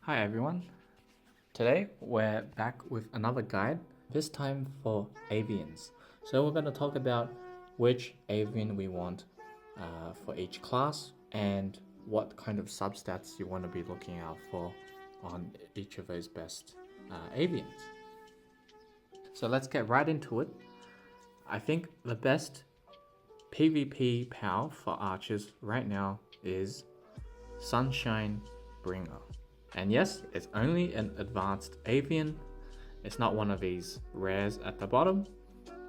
Hi everyone, today we're back with another guide, this time for Avians. So we're going to talk about which Avian we want for each class and what kind of substats you want to be looking out for on each of those best Avians. So let's get right into it. I think the best PvP POW for archers right now is Sunshine Bringer. And yes, it's only an advanced Avian. It's not one of these rares at the bottom.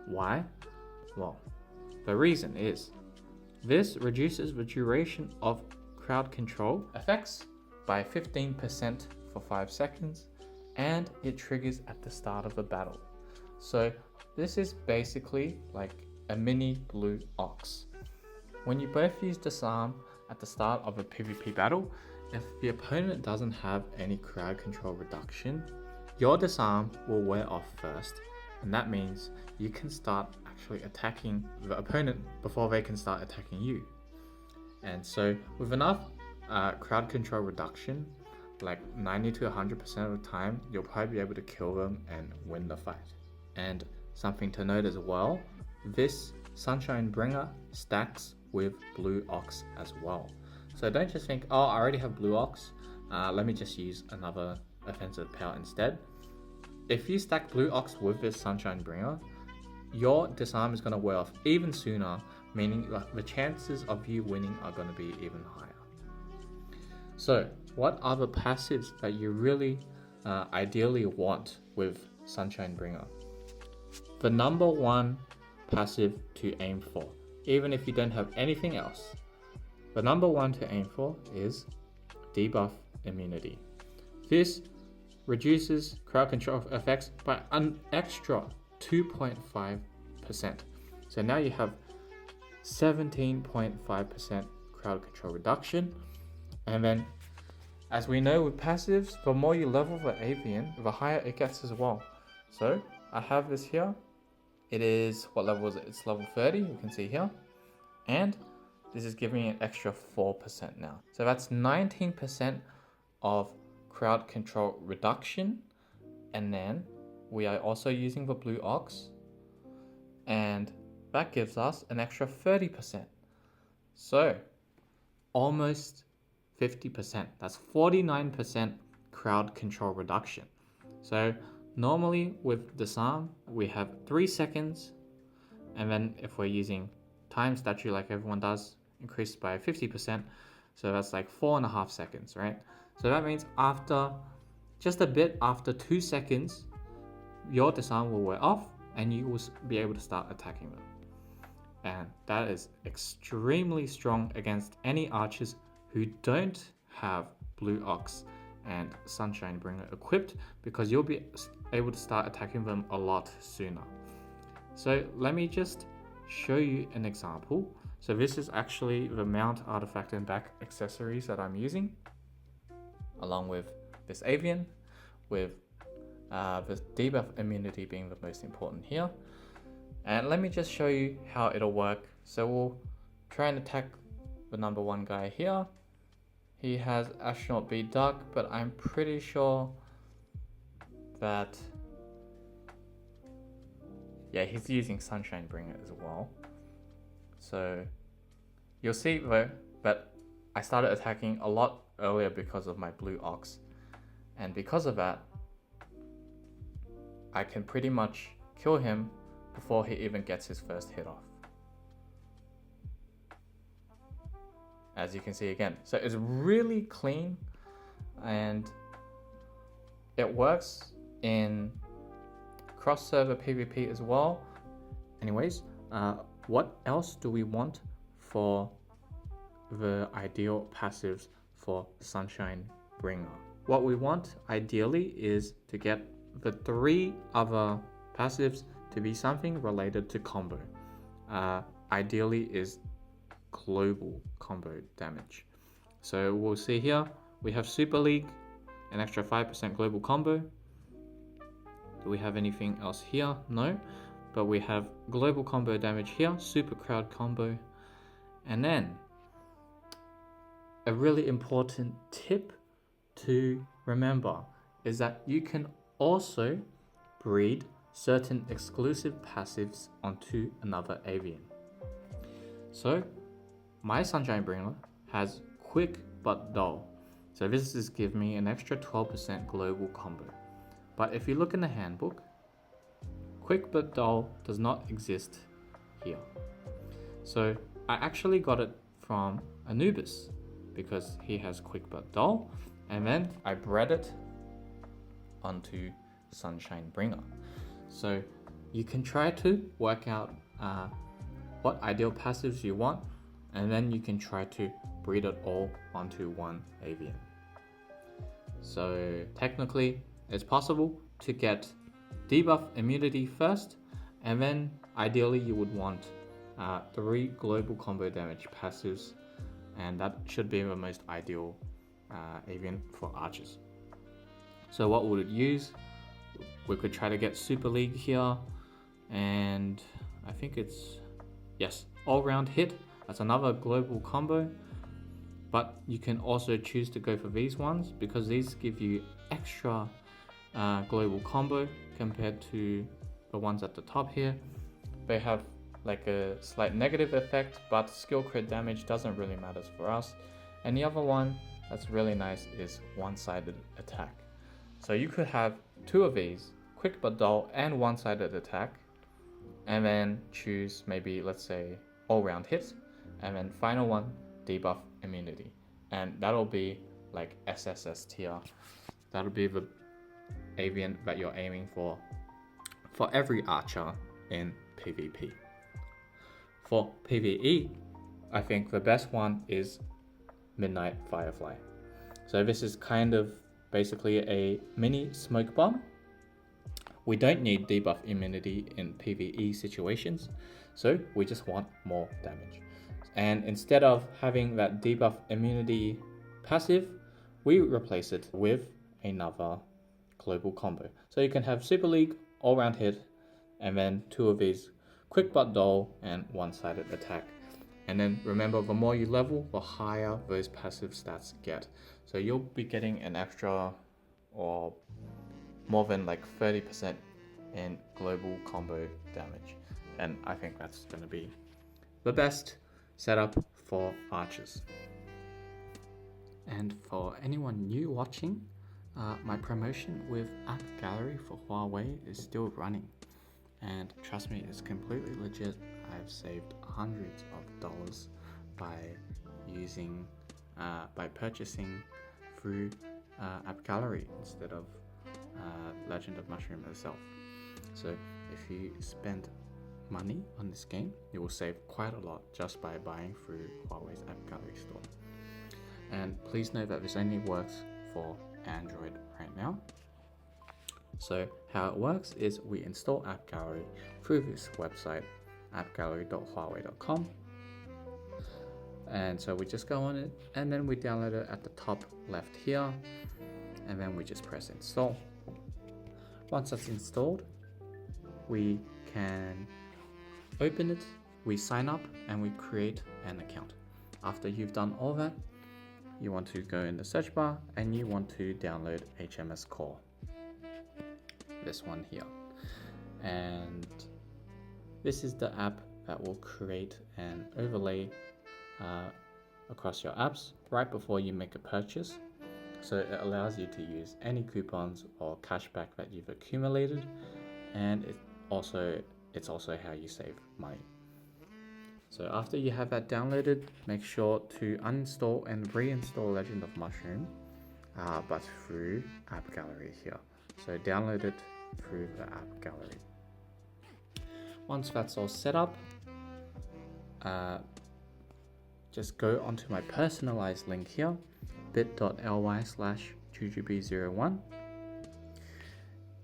Why? Well, the reason is this reduces the duration of crowd control effects by 15% for 5 seconds, and it triggers at the start of a battle. So this is basically like a mini Blue Ox. When you both use Disarm at the start of a PvP battle, if the opponent doesn't have any crowd control reduction, your Disarm will wear off first, and that means you can start actually attacking the opponent before they can start attacking you. And so with enough crowd control reduction, like 90 to 100% of the time, you'll probably be able to kill them and win the fight. And something to note as well, this Sunshine Bringer stacks with Blue Ox as well. So don't just think, oh, I already have Blue Ox, let me just use another offensive POW instead. If you stack Blue Ox with this Sunshine Bringer, your Disarm is going to wear off even sooner, meaning the chances of you winning are going to be even higher. So what are the passives that you really ideally want with Sunshine Bringer? The number one passive to aim for, even if you don't have anything else, the number one to aim for is debuff immunity. This reduces crowd control effects by an extra 2.5%. So now you have 17.5% crowd control reduction. And then, as we know with passives, the more you level the Avian, the higher it gets as well. So I have this here. It is, what level is it? It's level 30, you can see here. And this is giving me an extra 4% now. So that's 19% of crowd control reduction. And then we are also using the Blue Ox. And that gives us an extra 30%. So almost 50%. That's 49% crowd control reduction. So normally with Disarm, we have 3 seconds. And then if we're using time statue like everyone does, increased by 50%, so that's like 4.5 seconds, right? So that means after just a bit after 2 seconds, your Disarm will wear off and you will be able to start attacking them. And that is extremely strong against any archers who don't have Blue Ox and Sunshine Bringer equipped, because you'll be able to start attacking them a lot sooner. So let me just show you an example. So this is actually the mount, artifact, and back accessories that I'm using, along with this Avian, with the debuff immunity being the most important here. And let me just show you how it'll work. So we'll try and attack the number one guy here. He has Astronaut B Duck, but I'm pretty sure that, yeah, he's using Sunshine Bringer as well. So you'll see though that I started attacking a lot earlier because of my Blue Ox, and because of that I can pretty much kill him before he even gets his first hit off, as you can see again. So it's really clean and it works in cross-server PvP as well. Anyways, what else do we want for the ideal passives for Sunshine Bringer? What we want ideally is to get the 3 other passives to be something related to combo. Ideally is global combo damage. So we'll see here, we have Super League, an extra 5% global combo. Do we have anything else here? No. But we have global combo damage here, super crowd combo. And then a really important tip to remember is that you can also breed certain exclusive passives onto another avian. So my Sunshine Bringer has quick but dull. So this is give me an extra 12% global combo. But if you look in the handbook, quick but dull does not exist here. So I actually got it from Anubis because he has quick but dull, and then I bred it onto Sunshine Bringer. So you can try to work out what ideal passives you want, and then you can try to breed it all onto one avian. So technically it's possible to get debuff immunity first, and then ideally you would want 3 global combo damage passives, and that should be the most ideal avian for archers. So what would it use? We could try to get Super League here, and I think it's, yes, all round hit. That's another global combo, but you can also choose to go for these ones because these give you extra global combo compared to the ones at the top here. They have like a slight negative effect, but skill crit damage doesn't really matter for us. And the other one that's really nice is one-sided attack. So you could have 2 of these, quick but dull and one-sided attack, and then choose maybe, let's say, all-round hit, and then final one, debuff immunity. And that'll be like SSS tier. That'll be the avian that you're aiming for every archer in PvP. For PvE, I think the best one is Midnight Firefly. So this is kind of basically a mini smoke bomb. We don't need debuff immunity in PvE situations, so we just want more damage. And instead of having that debuff immunity passive, we replace it with another global combo. So you can have Super League, all round hit, and then 2 of these quick but dull and one-sided attack. And then remember, the more you level, the higher those passive stats get. So you'll be getting an extra or more than like 30% in global combo damage. And I think that's going to be the best setup for archers. And for anyone new watching, my promotion with AppGallery for Huawei is still running. And trust me, it's completely legit. I've saved hundreds of dollars by purchasing through AppGallery instead of Legend of Mushroom itself. So if you spend money on this game, you will save quite a lot just by buying through Huawei's AppGallery store. And please note that this only works for Android right now. So how it works is we install AppGallery through this website, appgallery.huawei.com. And so we just go on it, and then we download it at the top left here, and then we just press install. Once that's installed, we can open it, we sign up, and we create an account. After you've done all that, you want to go in the search bar and you want to download HMS Core. This one here. And this is the app that will create an overlay across your apps right before you make a purchase. So it allows you to use any coupons or cashback that you've accumulated, and it's also how you save money. So after you have that downloaded, make sure to uninstall and reinstall Legend of Mushroom, but through AppGallery here. So download it through the AppGallery. Once that's all set up, just go onto my personalized link here, bit.ly/jujube01,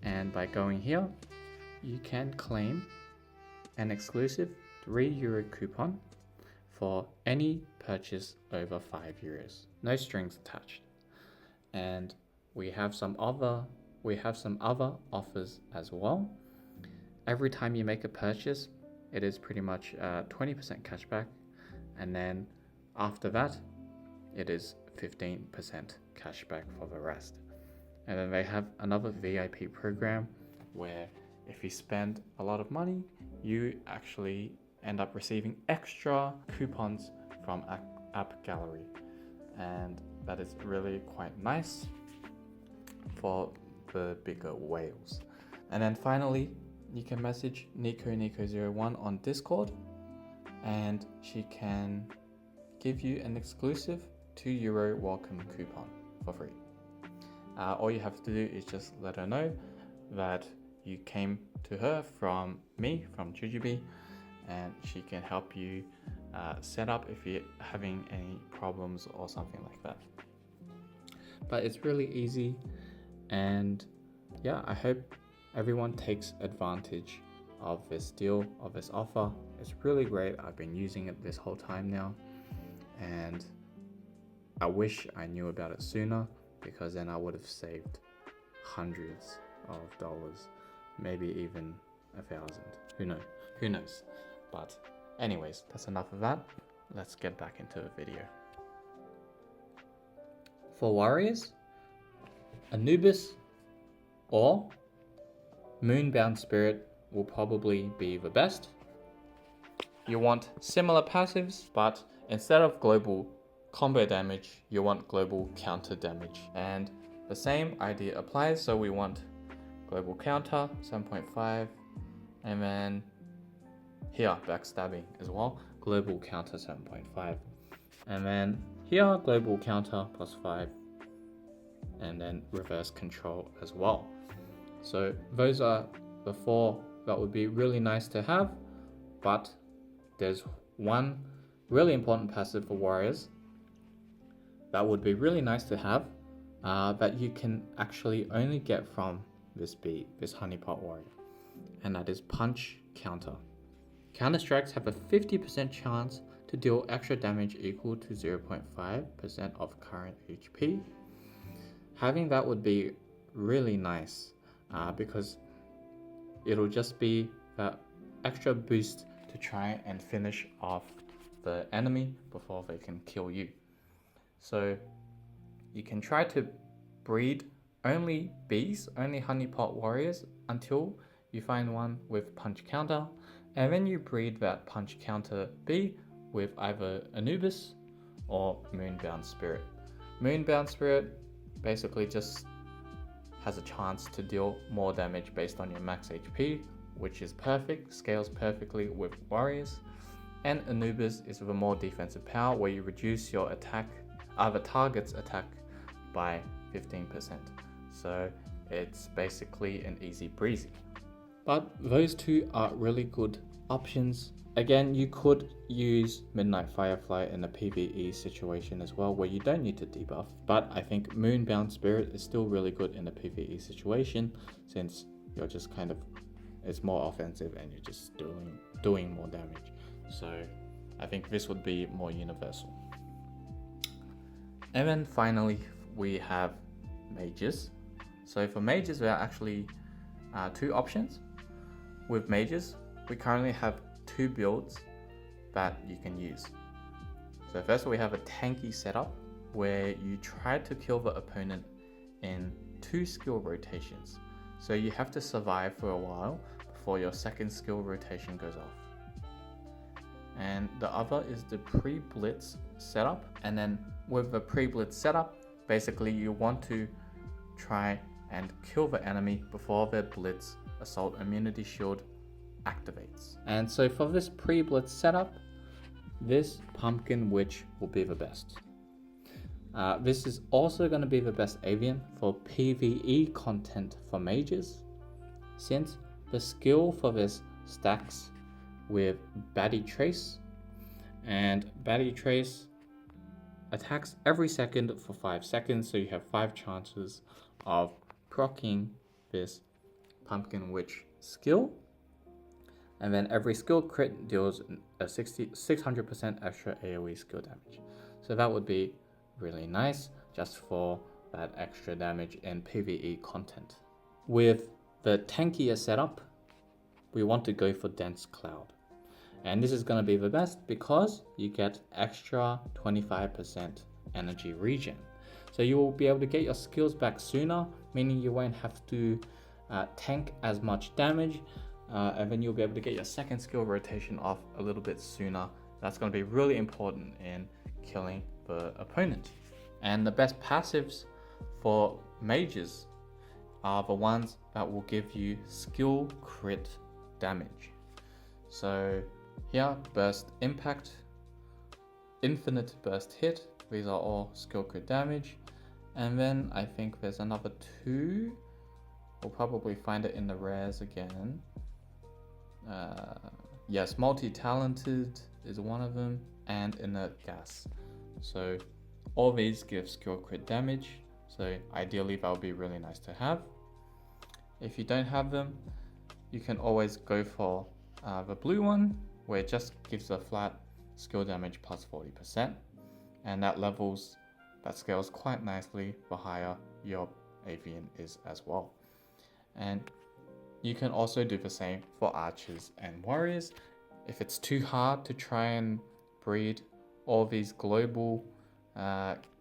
and by going here, you can claim an exclusive €3 coupon for any purchase over €5. No strings attached. And we have some other offers as well. Every time you make a purchase, it is pretty much 20% cashback, and then after that, it is 15% cashback for the rest. And then they have another VIP program where if you spend a lot of money, you actually end up receiving extra coupons from AppGallery. And that is really quite nice for the bigger whales. And then finally, you can message Nico01 on Discord, and she can give you an exclusive €2 welcome coupon for free. All you have to do is just let her know that you came to her from me, from Jujubee, and she can help you set up if you're having any problems or something like that. But it's really easy, and yeah, I hope everyone takes advantage of this deal, of this offer. It's really great. I've been using it this whole time now, and I wish I knew about it sooner, because then I would have saved hundreds of dollars, maybe even 1,000. Who knows? But anyways, that's enough of that. Let's get back into the video. For warriors, Anubis or Moonbound Spirit will probably be the best. You want similar passives, but instead of global combo damage, you want global counter damage. And the same idea applies, so we want global counter 7.5, and then here backstabbing as well, global counter 7.5, and then here global counter +5, and then reverse control as well. So those are the 4 that would be really nice to have, but there's one really important passive for warriors that would be really nice to have, that you can actually only get from this honeypot warrior, and that is punch counter. Counter strikes have a 50% chance to deal extra damage equal to 0.5% of current HP. Having that would be really nice, because it'll just be that extra boost to try and finish off the enemy before they can kill you. So you can try to breed only bees, only honeypot warriors, until you find one with punch counter, and then you breed that punch counter bee with either Anubis or Moonbound Spirit. Moonbound Spirit basically just has a chance to deal more damage based on your max HP, which is perfect, scales perfectly with warriors. And Anubis is with a more defensive power, where you reduce your attack, other target's attack, by 15%. So it's basically an easy breezy. But those two are really good options. Again, you could use Midnight Firefly in a PvE situation as well, where you don't need to debuff, but I think Moonbound Spirit is still really good in a PvE situation, since you're just it's more offensive and you're just doing more damage. So I think this would be more universal. And then finally we have mages. So for mages, there are actually 2 options. With mages, we currently have 2 builds that you can use. So first we have a tanky setup, where you try to kill the opponent in 2 skill rotations. So you have to survive for a while before your second skill rotation goes off. And the other is the Pre-Blitz setup. And then with the Pre-Blitz setup, basically you want to try and kill the enemy before their Blitz Assault Immunity Shield activates. And so for this Pre-Blitz setup, this Pumpkin Witch will be the best. This is also going to be the best Avian for PvE content for mages, since the skill for this stacks with Baddie Trace, and Baddie Trace attacks every second for 5 seconds, so you have 5 chances of proccing this Pumpkin Witch skill, and then every skill crit deals a 600% extra AoE skill damage. So that would be really nice just for that extra damage in PvE content. With the tankier setup, we want to go for Dense Cloud. And this is going to be the best because you get extra 25% energy regen. So you will be able to get your skills back sooner, meaning you won't have to tank as much damage, and then you'll be able to get your second skill rotation off a little bit sooner. That's going to be really important in killing the opponent. And the best passives for mages are the ones that will give you skill crit damage. So here, burst impact, infinite burst hit, these are all skill crit damage. And then I think there's another two, we'll probably find it in the rares again. Yes, multi-talented is one of them, and inert gas. So all these give skill crit damage, so ideally that would be really nice to have. If you don't have them, you can always go for the blue one, where it just gives a flat skill damage plus 40%, and that scales quite nicely the higher your avian is as well. And you can also do the same for archers and warriors. If it's too hard to try and breed all these global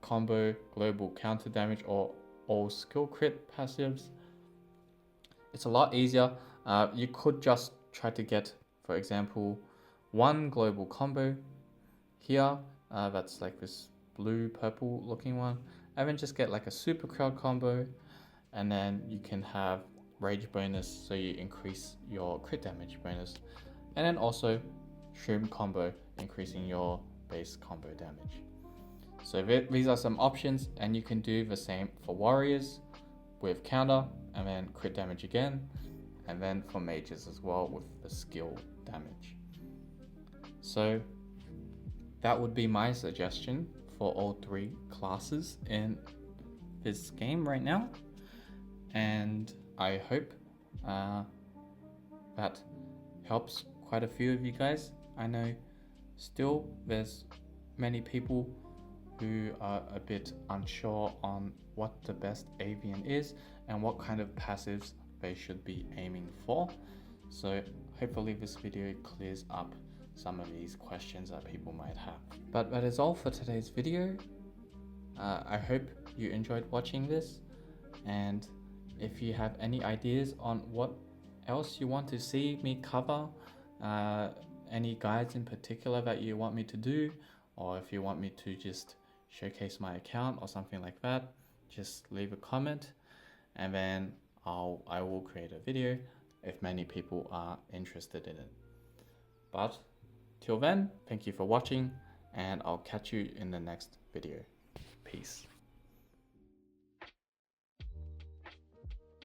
combo, global counter damage, or all skill crit passives, it's a lot easier. You could just try to get, for example, one global combo here, that's like this blue purple looking one, and then just get like a super crowd combo, and then you can have rage bonus, so you increase your crit damage bonus, and then also shroom combo, increasing your base combo damage. So these are some options, and you can do the same for warriors with counter and then crit damage again, and then for mages as well with the skill damage. So that would be my suggestion for all three classes in this game right now, and I hope that helps quite a few of you guys. I know still there's many people who are a bit unsure on what the best avian is and what kind of passives they should be aiming for. So hopefully this video clears up some of these questions that people might have. But that is all for today's video. I hope you enjoyed watching this, and if you have any ideas on what else you want to see me cover, any guides in particular that you want me to do, or if you want me to just showcase my account or something like that, just leave a comment, and then I will create a video if many people are interested in it. But till then, thank you for watching, and I'll catch you in the next video. Peace.